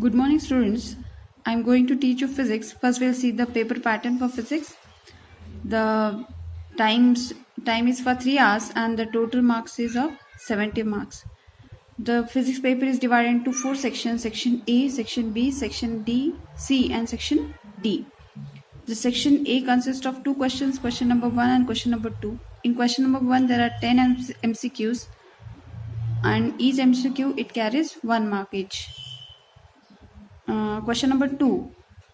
Good morning, students. I'm going to teach you physics. First, we'll see the paper pattern for physics. The time is for 3 hours and the total marks is of 70 marks. The physics paper is divided into 4 sections: section A, section B, section D, C, and section D. The section A consists of 2 questions, question number 1 and question number 2. In question number 1, there are 10 MCQs, and each MCQ it carries 1 mark each. Question number 2,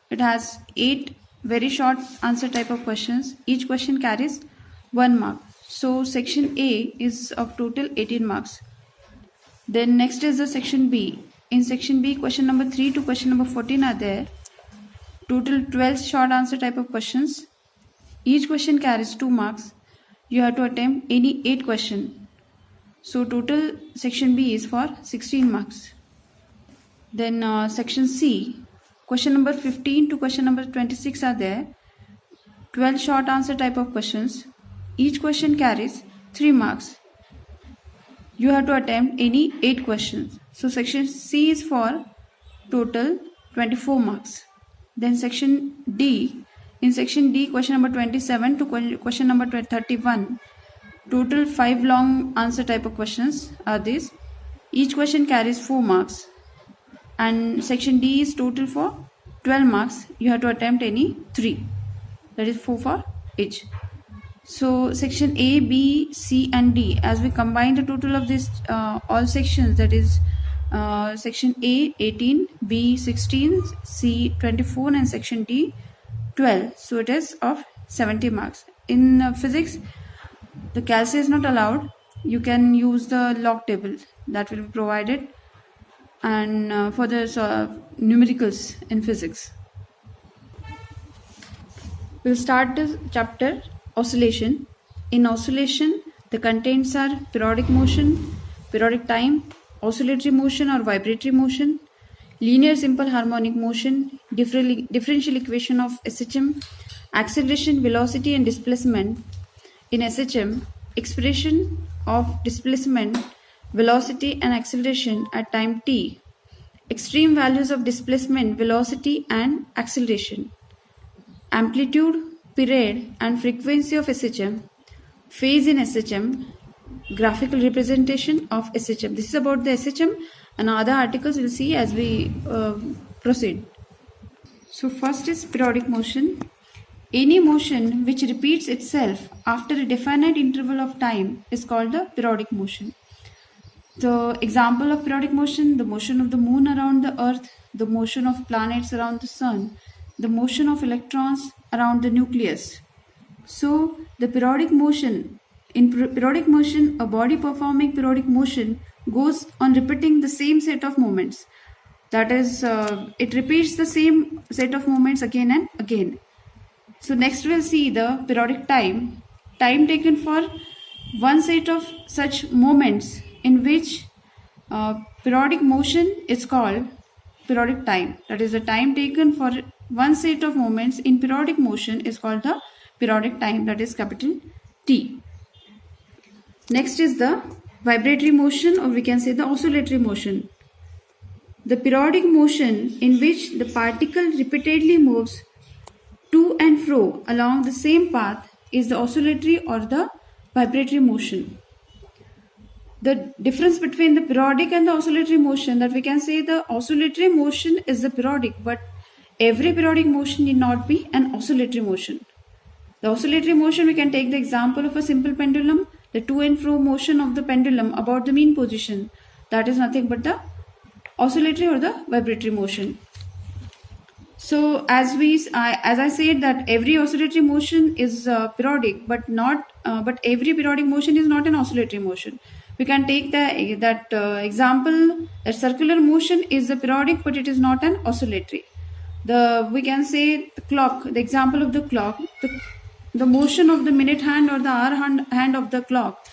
it has 8 very short answer type of questions. Each question carries 1 mark. So section A is of total 18 marks. Then next is the section B. In section B, question number 3 to question number 14 are there. Total 12 short answer type of questions. Each question carries 2 marks. You have to attempt any 8 questions. So total section B is for 16 marks. Then section C, question number 15 to question number 26 are there. 12 short answer type of questions. Each question carries 3 marks. You have to attempt any 8 questions. So section C is for total 24 marks. Then section D, in section D, question number 27 to question number 31. Total 5 long answer type of questions are these. Each question carries 4 marks. And section D is total for 12 marks. You have to attempt any 3. That is 4 for each. So section A, B, C and D, as we combine the total of this all sections, that is section A 18, B 16, C 24 and section D 12. So it is of 70 marks. In physics, the calc is not allowed. You can use the log table that will be provided, and for the numericals in physics. We'll start the chapter oscillation. In oscillation, the contents are periodic motion, periodic time, oscillatory motion or vibratory motion, linear simple harmonic motion, differential equation of SHM, acceleration, velocity and displacement. In SHM, expression of displacement, velocity and acceleration at time t, extreme values of displacement, velocity and acceleration, amplitude, period and frequency of SHM, phase in SHM, graphical representation of SHM. This is about the SHM, and other articles we'll see as we proceed. So first is periodic motion. Any motion which repeats itself after a definite interval of time is called the periodic motion. The example of periodic motion: the motion of the moon around the earth, the motion of planets around the sun, the motion of electrons around the nucleus. So the periodic motion, in periodic motion, a body performing periodic motion goes on repeating the same set of movements. That is, it repeats the same set of movements again and again. So next we'll see the periodic time. Time taken for one set of such moments in which periodic motion is called periodic time. That is, the time taken for one set of moments in periodic motion is called the periodic time, that is capital T. Next is the vibratory motion, or we can say the oscillatory motion. The periodic motion in which the particle repeatedly moves to and fro along the same path is the oscillatory or the vibratory motion. The difference between the periodic and the oscillatory motion, that we can say the oscillatory motion is the periodic, but every periodic motion need not be an oscillatory motion. The oscillatory motion, we can take the example of a simple pendulum, the to and fro motion of the pendulum about the mean position. That is nothing but the oscillatory or the vibratory motion. So as I said that every oscillatory motion is periodic, but every periodic motion is not an oscillatory motion. We can take that example. A circular motion is a periodic, but it is not an oscillatory. We can say the clock. The example of the clock, the motion of the minute hand or the hour hand of the clock.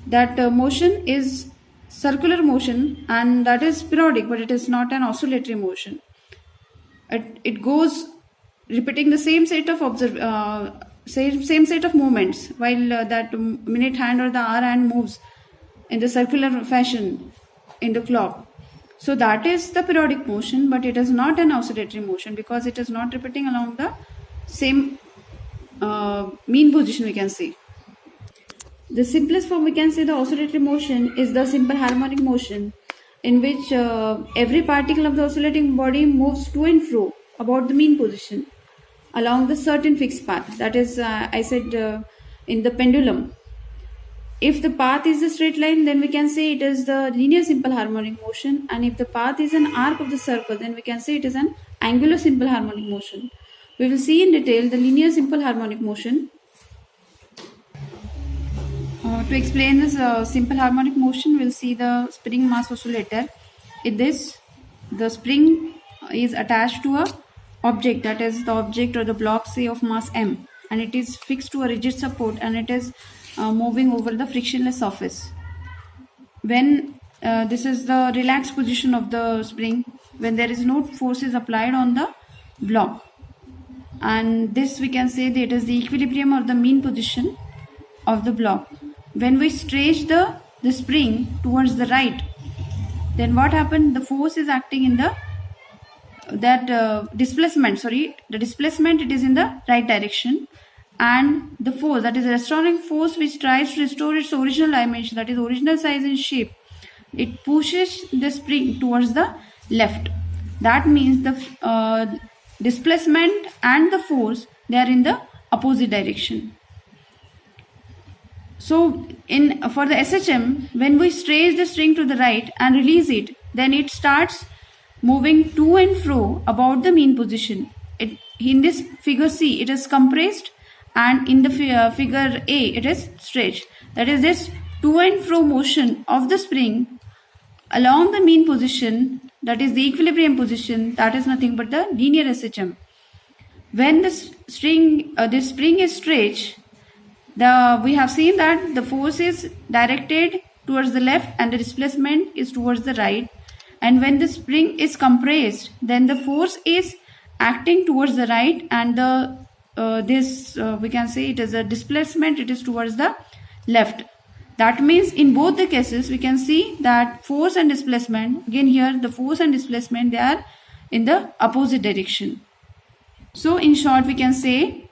That motion is circular motion, and that is periodic, but it is not an oscillatory motion. It goes repeating the same set of same set of movements while that minute hand or the hour hand moves in the circular fashion in the clock. So that is the periodic motion, but it is not an oscillatory motion because it is not repeating along the same mean position, we can say. The simplest form we can say the oscillatory motion is the simple harmonic motion, in which every particle of the oscillating body moves to and fro about the mean position along the certain fixed path. That is, I said in the pendulum. If the path is a straight line, then we can say it is the linear simple harmonic motion, and if the path is an arc of the circle, then we can say it is an angular simple harmonic motion. We will see in detail the linear simple harmonic motion. To explain this simple harmonic motion, we'll see the spring mass oscillator. In this, the spring is attached to a object, that is the object or the block, say, of mass m, and it is fixed to a rigid support, and it is moving over the frictionless surface. When this is the relaxed position of the spring, when there is no forces applied on the block, and this we can say that it is the equilibrium or the mean position of the block. When we stretch the spring towards the right, then what happened? The force is acting in the displacement. The displacement, it is in the right direction, and the force, that is the restoring force, which tries to restore its original dimension, that is original size and shape, it pushes the spring towards the left. That means the displacement and the force, they are in the opposite direction. So for the SHM, when we stretch the string to the right and release it, then it starts moving to and fro about the mean position. In this figure C, it is compressed, and in the figure A, it is stretched. That is, this to and fro motion of the spring along the mean position, that is the equilibrium position, that is nothing but the linear SHM. When this spring is stretched, we have seen that the force is directed towards the left and the displacement is towards the right. And when the spring is compressed, then the force is acting towards the right, and we can say it is a displacement, it is towards the left. That means in both the cases we can see that force and displacement, again here the force and displacement, they are in the opposite direction. So in short, we can say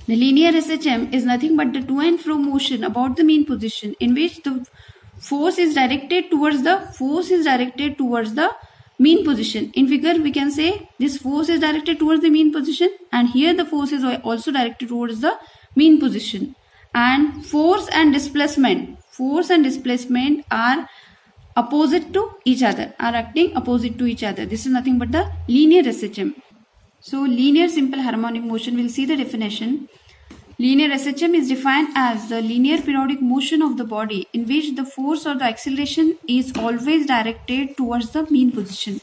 the linear SHM is nothing but the to and fro motion about the mean position, in which the force is directed towards the mean position. In figure, we can say this force is directed towards the mean position, and here the force is also directed towards the mean position. And force and displacement are opposite to each other, are acting opposite to each other. This is nothing but the linear SHM. So linear simple harmonic motion, we'll see the definition. Linear SHM is defined as the linear periodic motion of the body in which the force or the acceleration is always directed towards the mean position,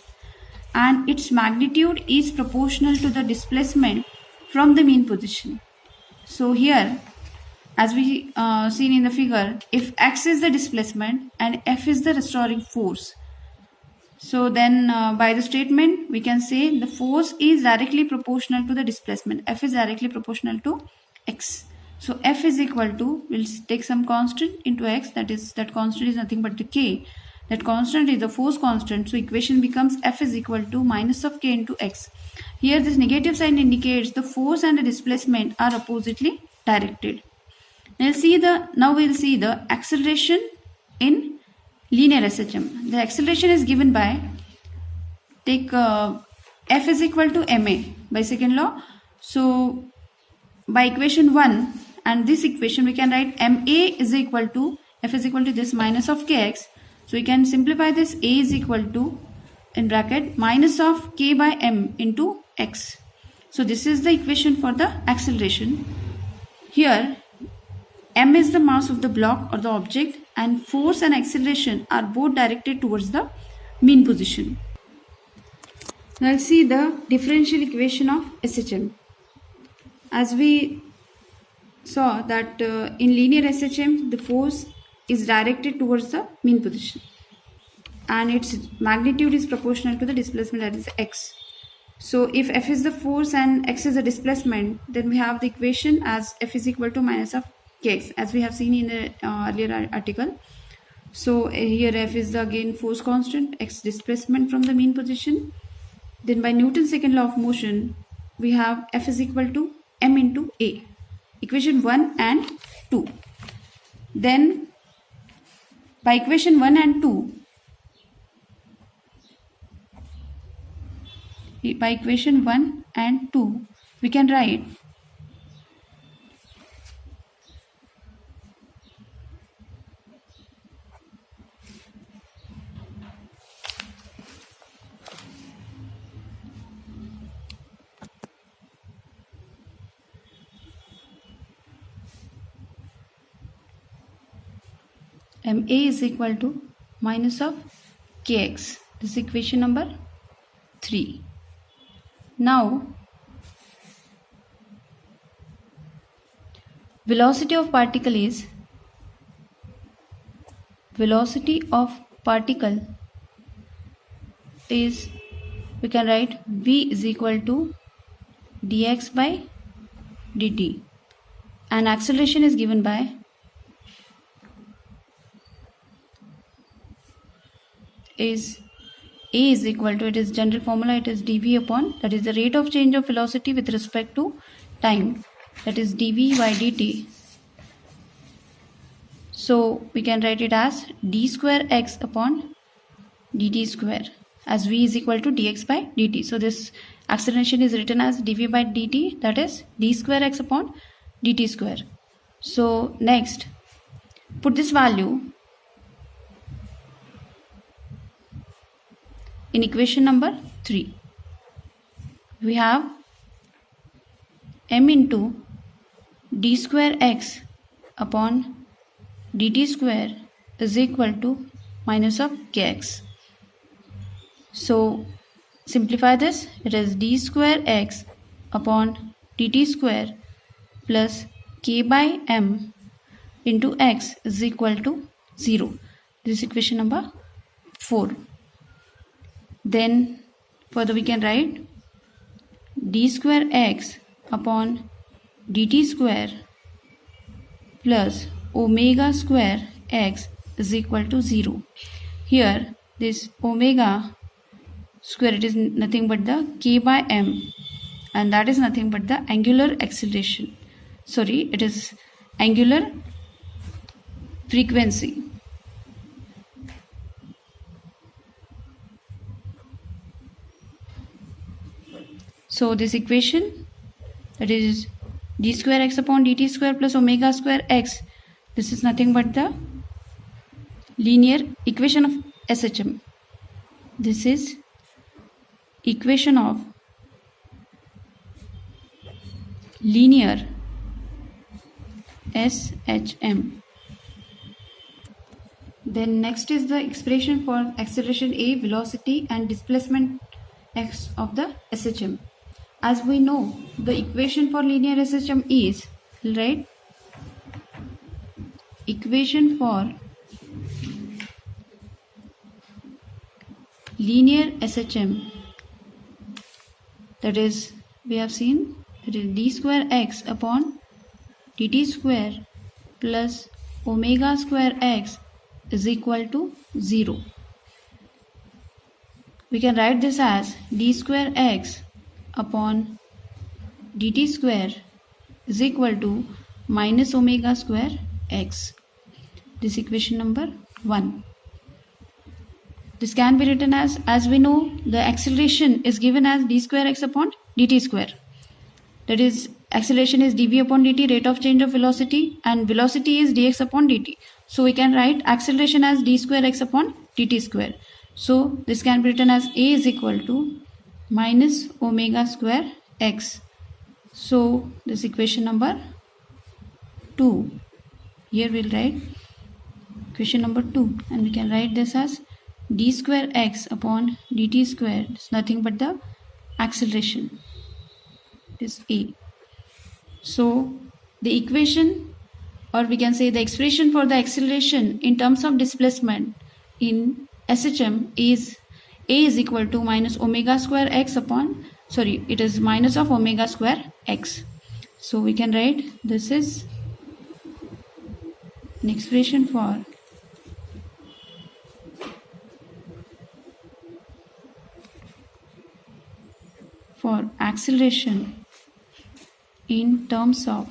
and its magnitude is proportional to the displacement from the mean position. So here, as we seen in the figure, if x is the displacement and f is the restoring force, so then by the statement we can say the force is directly proportional to the displacement. F is directly proportional to x. So F is equal to, we'll take some constant into x, that constant is nothing but the k. That constant is the force constant. So equation becomes F is equal to minus of k into x. Here this negative sign indicates the force and the displacement are oppositely directed. Now we'll see the acceleration in linear SHM. The acceleration is given by, take F is equal to ma by second law. So by equation 1 and this equation, we can write ma is equal to, F is equal to this minus of kx. So we can simplify this, a is equal to, in bracket, minus of k by m into x. So this is the equation for the acceleration. Here m is the mass of the block or the object, and force and acceleration are both directed towards the mean position. Now let's see the differential equation of SHM. As we saw that in linear SHM, the force is directed towards the mean position and its magnitude is proportional to the displacement, that is x. So if F is the force and x is the displacement, then we have the equation as F is equal to minus of kx, as we have seen in the earlier article. So here F is the again force constant, x displacement from the mean position. Then by Newton's second law of motion, we have F is equal to m into a. Equation 1 and 2. Then by equation 1 and 2, we can write ma is equal to minus of kx. This is equation number 3. Now, velocity of particle is we can write v is equal to dx by dt, and acceleration is given by is a is equal to, it is general formula, it is dv upon, that is the rate of change of velocity with respect to time, that is dv by dt. So we can write it as d square x upon dt square, as v is equal to dx by dt. So this acceleration is written as dv by dt, that is d square x upon dt square. So next, put this value in equation number 3. We have m into d square x upon dt square is equal to minus of kx. So simplify this, it is d square x upon dt square plus k by m into x is equal to 0. This is equation number 4. Then further we can write d square x upon dt square plus omega square x is equal to 0. Here this omega square, it is nothing but the k by m, and that is nothing but the angular acceleration. Sorry, it is angular frequency. So this equation, that is d square x upon dt square plus omega square x, this is nothing but the linear equation of SHM. This is equation of linear SHM. Then next is the expression for acceleration a, velocity and displacement x of the SHM. As we know, the equation for linear SHM is, right, equation for linear SHM, that is, we have seen, that is d square x upon dt square plus omega square x is equal to 0. We can write this as d square x upon dt square is equal to minus omega square x. This equation number 1. This can be written as we know, the acceleration is given as d square x upon dt square. That is, acceleration is dv upon dt, rate of change of velocity, and velocity is dx upon dt. So we can write acceleration as d square x upon dt square. So this can be written as a is equal to minus omega square x. So this equation number 2. Here we'll write equation number 2, and we can write this as d square x upon dt square. It's nothing but the acceleration. It is a. So the equation, or we can say the expression for the acceleration in terms of displacement in SHM is a is equal to minus omega square x upon, sorry, it is minus of omega square x. So we can write this is an expression for for acceleration in terms of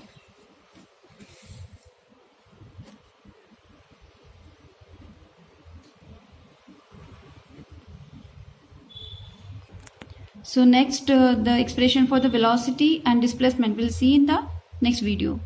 so next the expression for the velocity and displacement we'll see in the next video.